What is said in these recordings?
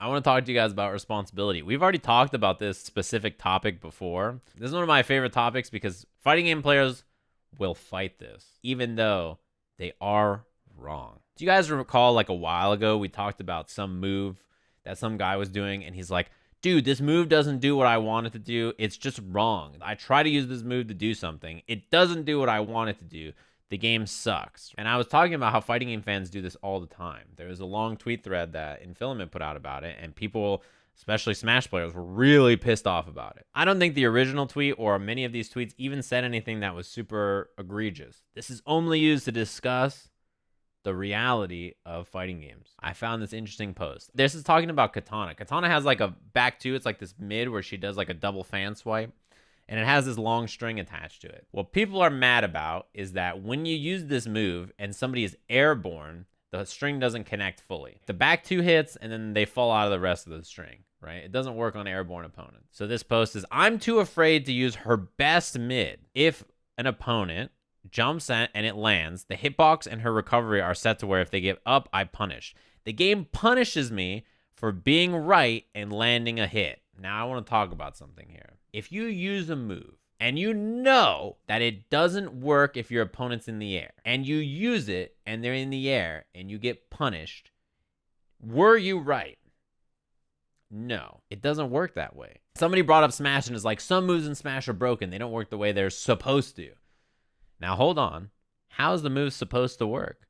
I want to talk to you guys about responsibility. We've already talked about this specific topic before. This is one of my favorite topics because fighting game players will fight this, even though they are wrong. Do you guys recall like a while ago we talked about some move that some guy was doing and he's like, dude, this move doesn't do what I want it to do. It's just wrong. I try to use this move to do something. It doesn't do what I want it to do. The game sucks. And I was talking about how fighting game fans do this all the time. There was a long tweet thread that Infilament put out about it, and people, especially Smash players, were really pissed off about it. I don't think the original tweet or many of these tweets even said anything that was super egregious. This is only used to discuss the reality of fighting games. I found this interesting post. This is talking about Katana. Katana has like a back two. It's like this mid where she does like a double fan swipe. And it has this long string attached to it. What people are mad about is that when you use this move and somebody is airborne, the string doesn't connect fully. The back two hits and then they fall out of the rest of the string, right? It doesn't work on airborne opponents. So this post is, I'm too afraid to use her best mid. If an opponent jumps at and it lands, the hitbox and her recovery are set to where if they give up, I punish. The game punishes me for being right and landing a hit. Now I want to talk about something here. If you use a move and you know that it doesn't work if your opponent's in the air, and you use it and they're in the air and you get punished, were you right? No, it doesn't work that way. Somebody brought up Smash and is like, some moves in Smash are broken. They don't work the way they're supposed to. Now hold on. How's the move supposed to work?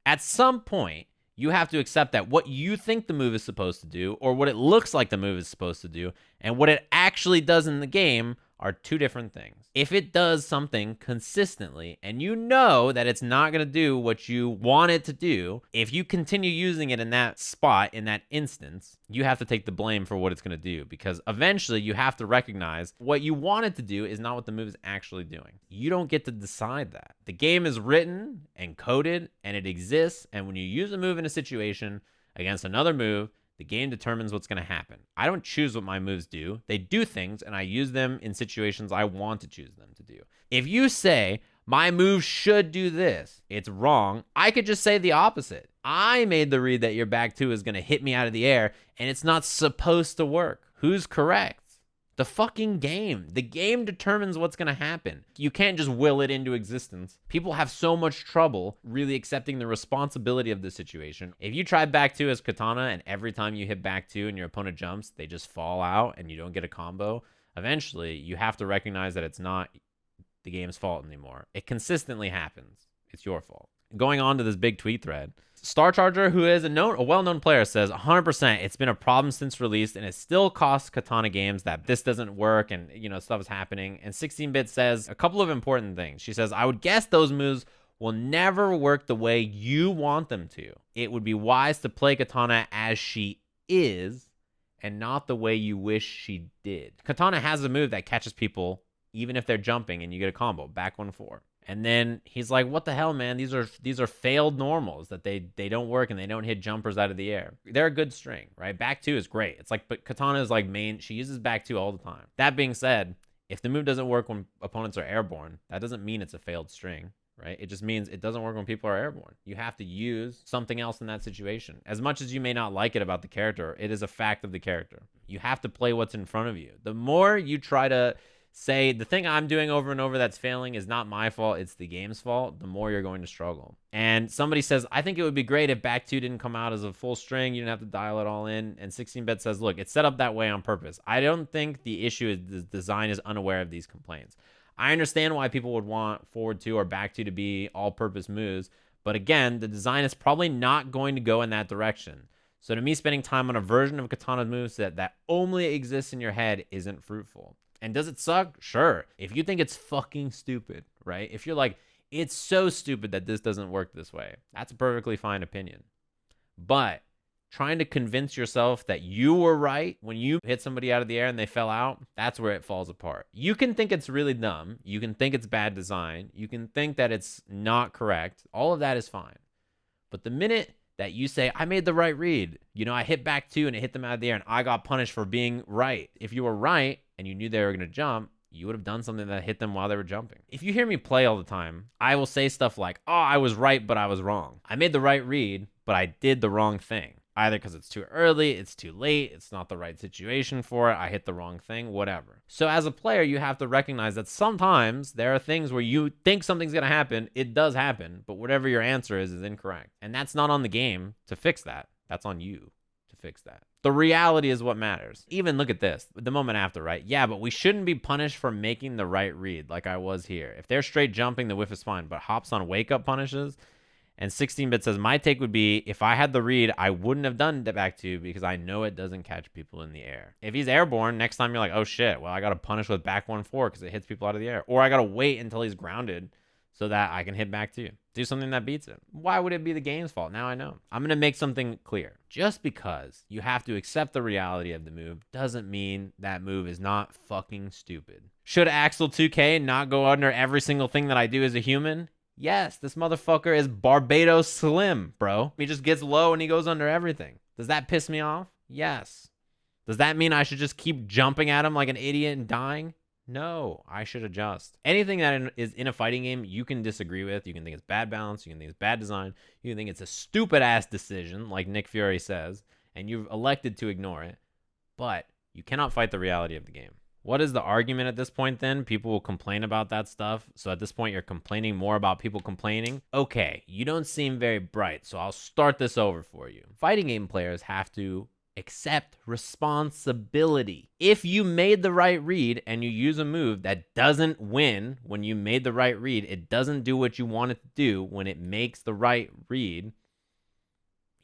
At some point, you have to accept that what you think the move is supposed to do, or what it looks like the move is supposed to do, and what it actually does in the game are two different things. If it does something consistently, and you know that it's not going to do what you want it to do, if you continue using it in that spot, in that instance, you have to take the blame for what it's going to do, because eventually you have to recognize what you want it to do is not what the move is actually doing. You don't get to decide that. The game is written and coded, and it exists, and when you use a move in a situation against another move, the game determines what's going to happen. I don't choose what my moves do. They do things, and I use them in situations I want to choose them to do. If you say, my move should do this, it's wrong, I could just say the opposite. I made the read that your back two is going to hit me out of the air, and it's not supposed to work. Who's correct? The fucking game. The game determines what's going to happen. You can't just will it into existence. People have so much trouble really accepting the responsibility of the situation. If you try back two as Katana and every time you hit back two and your opponent jumps, they just fall out and you don't get a combo, eventually you have to recognize that it's not the game's fault anymore. It consistently happens. It's your fault. Going on to this big tweet thread, Star Charger, who is a well-known player, says 100% it's been a problem since release, and it still costs Katana games that this doesn't work and, stuff is happening. And 16-Bit says a couple of important things. She says, I would guess those moves will never work the way you want them to. It would be wise to play Katana as she is and not the way you wish she did. Katana has a move that catches people even if they're jumping and you get a combo, back 1-4. And then he's like, what the hell, man? These are failed normals that they don't work and they don't hit jumpers out of the air. They're a good string, right? Back two is great. It's like, but Katana is like main. She uses back two all the time. That being said, if the move doesn't work when opponents are airborne, that doesn't mean it's a failed string, right? It just means it doesn't work when people are airborne. You have to use something else in that situation. As much as you may not like it about the character, it is a fact of the character. You have to play what's in front of you. The more you try to say the thing I'm doing over and over that's failing is not my fault, it's the game's fault, the more you're going to struggle. And somebody says, I think it would be great if back two didn't come out as a full string. You didn't have to dial it all in. And 16-Bit says, look, it's set up that way on purpose. I don't think the issue is the design is unaware of these complaints. I understand why people would want forward two or back two to be all-purpose moves, but again, the design is probably not going to go in that direction. So to me, spending time on a version of Katana's moveset that only exists in your head isn't fruitful. And does it suck? Sure. If you think it's fucking stupid, right? If you're like, it's so stupid that this doesn't work this way, that's a perfectly fine opinion. But trying to convince yourself that you were right when you hit somebody out of the air and they fell out, that's where it falls apart. You can think it's really dumb. You can think it's bad design. You can think that it's not correct. All of that is fine. But the minute that you say, I made the right read, I hit back two and it hit them out of the air and I got punished for being right. If you were right and you knew they were going to jump, you would have done something that hit them while they were jumping. If you hear me play all the time, I will say stuff like, oh, I was right, but I was wrong. I made the right read, but I did the wrong thing. Either because it's too early, it's too late, it's not the right situation for it, I hit the wrong thing, whatever. So as a player, you have to recognize that sometimes there are things where you think something's going to happen, it does happen, but whatever your answer is incorrect. And that's not on the game to fix that. That's on you to fix that. The reality is what matters. Even look at this, the moment after, right? Yeah, but we shouldn't be punished for making the right read like I was here. If they're straight jumping, the whiff is fine, but hops on wake up punishes. And 16-bit says, my take would be, if I had the read, I wouldn't have done the back two because I know it doesn't catch people in the air. If he's airborne, next time you're like, oh shit, well, I got to punish with back 1-4 because it hits people out of the air. Or I got to wait until he's grounded so that I can hit back two. Do something that beats it. Why would it be the game's fault? Now I know. I'm going to make something clear. Just because you have to accept the reality of the move doesn't mean that move is not fucking stupid. Should Axel 2K not go under every single thing that I do as a human? Yes, this motherfucker is Barbados Slim, bro. He just gets low and he goes under everything. Does that piss me off? Yes. Does that mean I should just keep jumping at him like an idiot and dying? No, I should adjust. Anything that is in a fighting game, you can disagree with. You can think it's bad balance. You can think it's bad design. You can think it's a stupid-ass decision, like Nick Fury says, and you've elected to ignore it. But you cannot fight the reality of the game. What is the argument at this point then? People will complain about that stuff. So at this point, you're complaining more about people complaining. Okay, you don't seem very bright, so I'll start this over for you. Fighting game players have to accept responsibility. If you made the right read and you use a move that doesn't win when you made the right read, it doesn't do what you want it to do when it makes the right read,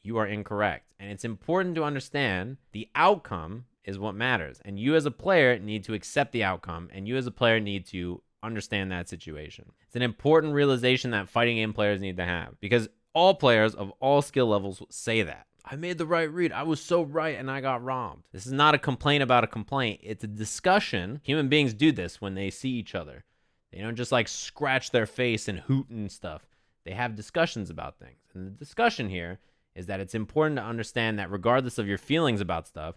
you are incorrect. And it's important to understand the outcome is what matters. And you as a player need to accept the outcome, and you as a player need to understand that situation. It's an important realization that fighting game players need to have, because all players of all skill levels say that. I made the right read. I was so right and I got robbed. This is not a complaint about a complaint. It's a discussion. Human beings do this when they see each other. They don't just like scratch their face and hoot and stuff. They have discussions about things. And the discussion here is that it's important to understand that regardless of your feelings about stuff,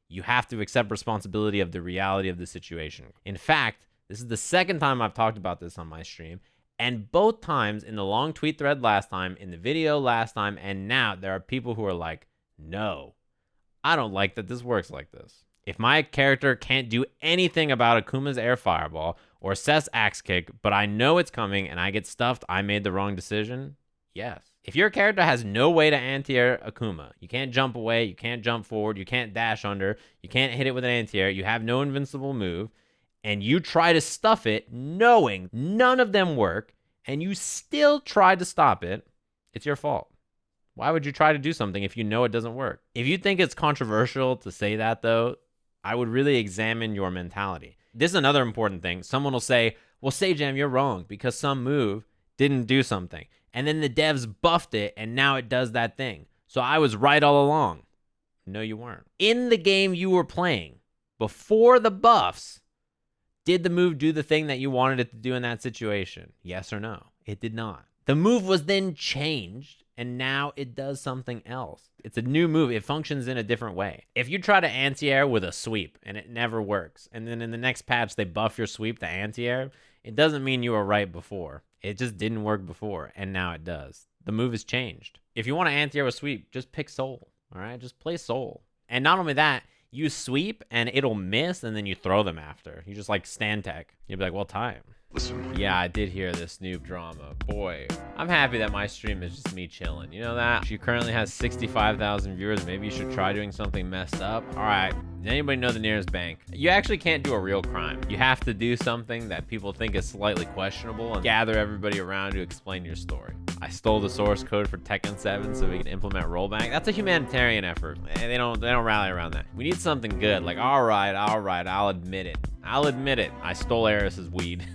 you have to accept responsibility of the reality of the situation. In fact, this is the second time I've talked about this on my stream, and both times, in the long tweet thread last time, in the video last time, and now, there are people who are like, no, I don't like that this works like this. If my character can't do anything about Akuma's air fireball or Seth's axe kick, but I know it's coming and I get stuffed, I made the wrong decision, yes. If your character has no way to anti-air Akuma, you can't jump away, you can't jump forward, you can't dash under, you can't hit it with an anti-air, you have no invincible move, and you try to stuff it knowing none of them work, and you still try to stop it, it's your fault. Why would you try to do something if you know it doesn't work? If you think it's controversial to say that, though, I would really examine your mentality. This is another important thing. Someone will say, well, Sajam, you're wrong because some move didn't do something. And then the devs buffed it, and now it does that thing. So I was right all along. No, you weren't. In the game you were playing, before the buffs, did the move do the thing that you wanted it to do in that situation? Yes or no? It did not. The move was then changed, and now it does something else. It's a new move. It functions in a different way. If you try to anti-air with a sweep, and it never works, and then in the next patch they buff your sweep to anti-air, it doesn't mean you were right before. It just didn't work before, and now it does. The move has changed. If you want to anti-air with sweep, just pick soul, all right? Just play soul. And not only that, you sweep, and it'll miss, and then you throw them after. You just, like, stand tech. You'll be like, well, time. Listen. Yeah, I did hear this noob drama. Boy, I'm happy that my stream is just me chilling. You know that? She currently has 65,000 viewers. Maybe you should try doing something messed up. All right. Does anybody know the nearest bank? You actually can't do a real crime. You have to do something that people think is slightly questionable and gather everybody around to explain your story. I stole the source code for Tekken 7 so we can implement rollback. That's a humanitarian effort. They don't rally around that. We need something good. Like, all right, I'll admit it. I stole Eris's weed.